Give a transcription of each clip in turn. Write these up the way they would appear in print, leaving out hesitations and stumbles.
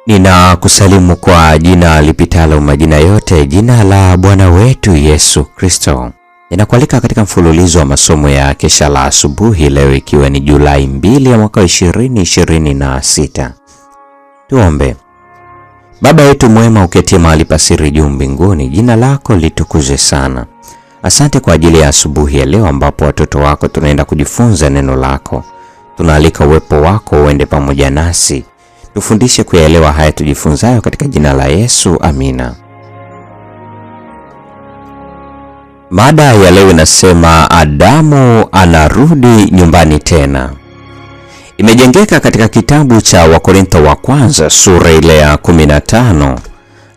Ninakusalimu kwa jina lipitalo majina yote, jina la Bwana wetu Yesu Kristo. Ninakualika katika mfululizo wa masomo ya kesha la asubuhi leo, ikiwa ni Julai 2 ya mwaka 2026. Tuombe. Baba yetu mwema, uketie mahali pasiri juu mbinguni, jina lako litukuzwe sana. Asante kwa ajili ya asubuhi ya leo ambapo watoto wako tunaenda kujifunza neno lako. Tunaalika uwepo wako uende pamoja nasi. Tufundishe kuyaelewa haya tujifunzayo katika jina la Yesu, amina. Mada ya leo inasema Adamu anarudi nyumbani tena. Imejengeka katika kitabu cha Wakorintho wa kwanza sura ile ya 15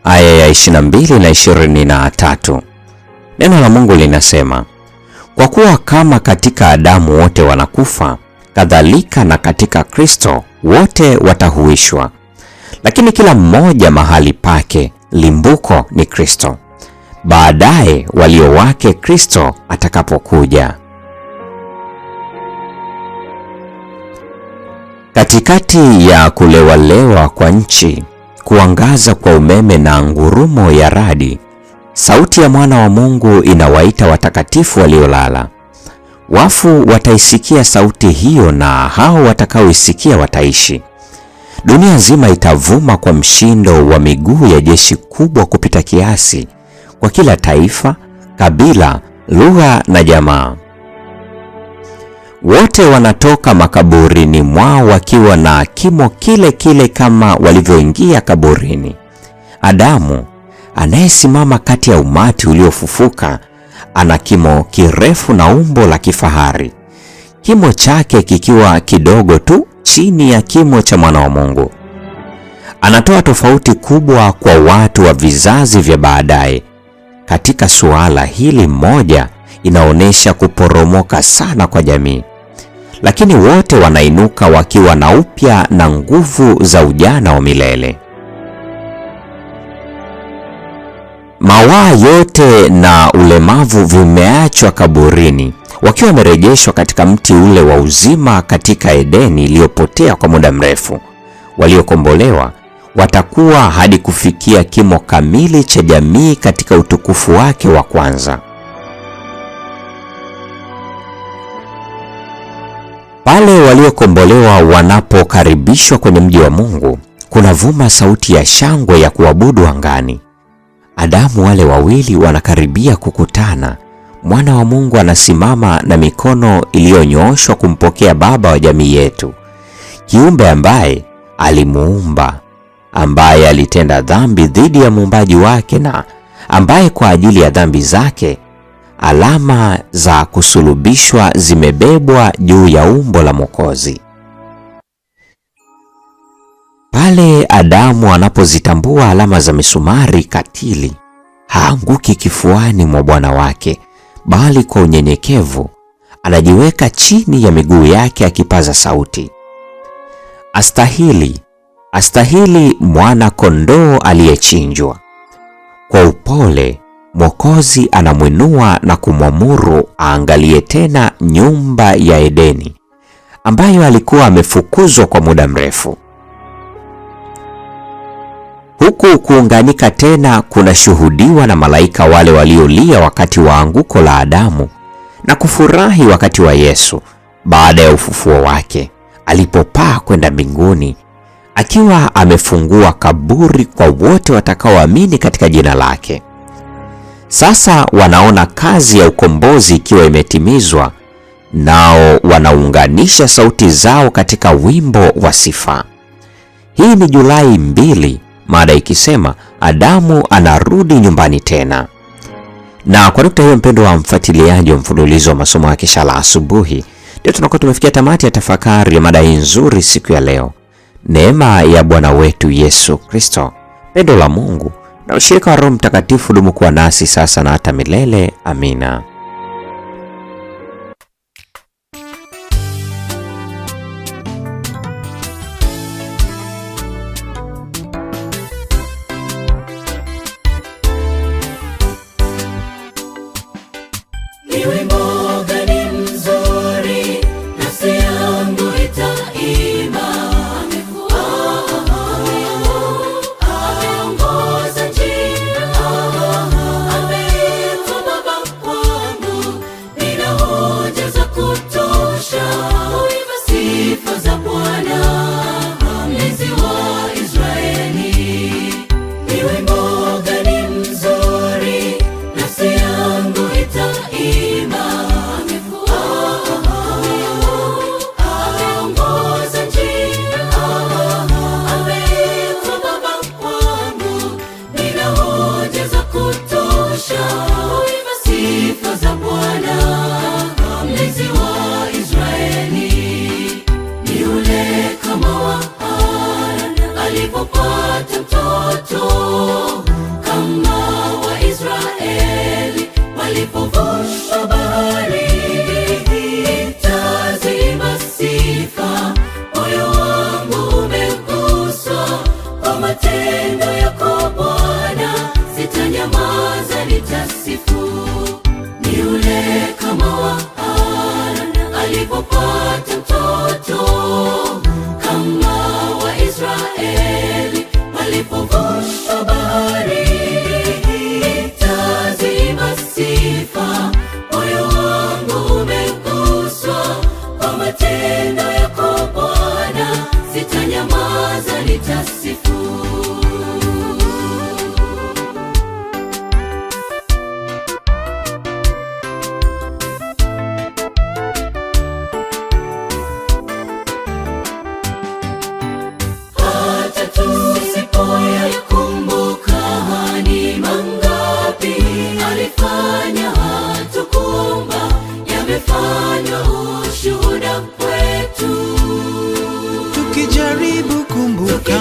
aya ya 22 na 23. Neno la Mungu linasema, kwa kuwa kama katika Adamu wote wanakufa, kadhalika na katika Kristo wote watahuishwa. Lakini kila mmoja mahali pake, limbuko ni Kristo, baadaye walio wake Kristo atakapokuja. Katikati ya kulewalewa kwa nchi, kuangaza kwa umeme na ngurumo ya radi, sauti ya mwana wa Mungu inawaita watakatifu waliolala. Wafu wataisikia sauti hiyo, na hao watakaoisikia wataishi. Dunia nzima itavuma kwa mshindo wa miguu ya jeshi kubwa kupita kiasi, kwa kila taifa, kabila, lugha na jamaa. Wote wanatoka makaburini mwao wakiwa na kimo kile kile kama walivyoingia kaburini. Adamu anayesimama kati ya umati uliofufuka ana kimo kirefu na umbo la kifahari, kimo chake kikiwa kidogo tu chini ya kimo cha mwana wa Mungu. Anatoa tofauti kubwa kwa watu wa vizazi vya baadaye. Katika suala hili moja inaonyesha kuporomoka sana kwa jamii, lakini wote wanainuka wakiwa na upya na nguvu za ujana wa milele. Mawaa yote na ulemavu vimeachwa kaburini, wakiwa wamerejeshwa katika mti ule wa uzima katika Edeni iliyopotea kwa muda mrefu. Waliokombolewa watakuwa hadi kufikia kimo kamili cha jamii katika utukufu wake wa kwanza. Pale waliokombolewa wanapokaribishwa kwenye mji wa Mungu, kunavuma sauti ya shangwe ya kuabudu angani. Adamu wale wawili wanakaribia kukutana. Mwana wa Mungu anasimama na mikono iliyonyooshwa kumpokea Baba wa jamii yetu, kiumbe ambaye alimuumba, ambaye alitenda dhambi dhidi ya muumbaji wake, na ambaye kwa ajili ya dhambi zake alama za kusulubishwa zimebebwa juu ya umbo la Mwokozi. Pale Adamu anapozitambua alama za misumari katili, haanguki kifuani mwa Bwana wake, bali kwa unyenyekevu anajiweka chini ya miguu yake akipaza sauti, Astahili, astahili mwana kondoo aliyechinjwa. Kwa upole Mwokozi anamwinua na kumwamuru aangalie tena nyumba ya Edeni ambayo alikuwa amefukuzwa kwa muda mrefu. Huku kuunganika tena kunashuhudiwa na malaika wale waliolia wakati wa anguko la Adamu na kufurahi wakati wa Yesu baada ya ufufuo wake, alipopaa kwenda mbinguni akiwa amefungua kaburi kwa wote watakaoamini katika jina lake. Sasa wanaona kazi ya ukombozi ikiwa imetimizwa, nao wanaunganisha sauti zao katika wimbo wa sifa. Hii ni Julai 2, mada ikisema Adamu anarudi nyumbani tena. Na kwa nukta hiyo, mpendo wa mfuatiliaji wa mfululizo wa masomo ya kesha la asubuhi, ndio tunakuwa tumefikia tamati ya tafakari ya mada hii nzuri siku ya leo. Neema ya Bwana wetu Yesu Kristo, pendo la Mungu na ushirika wa Roho Mtakatifu dumu kuwa nasi sasa na hata milele. Amina. alipopata mtoto, kama Waisraeli walipovusha bahari. Nitazimba sifa, moyo wangu umeguswa kwa matendo yako Bwana. Sitanyamaza, nitasifu. Ni yule kama wa Hana alipopata mtoto, kama Waisraeli walipovusha bahari. Nitazimba sifa, moyo wangu umeguswa kwa matendo yako Bwana. Sitanyamaza, nitasifu. Tusipoyakumbuka ni mangapi alifanya, hatukuomba, yamefanywa ushuhuda kwetu. Tukijaribu kumbuka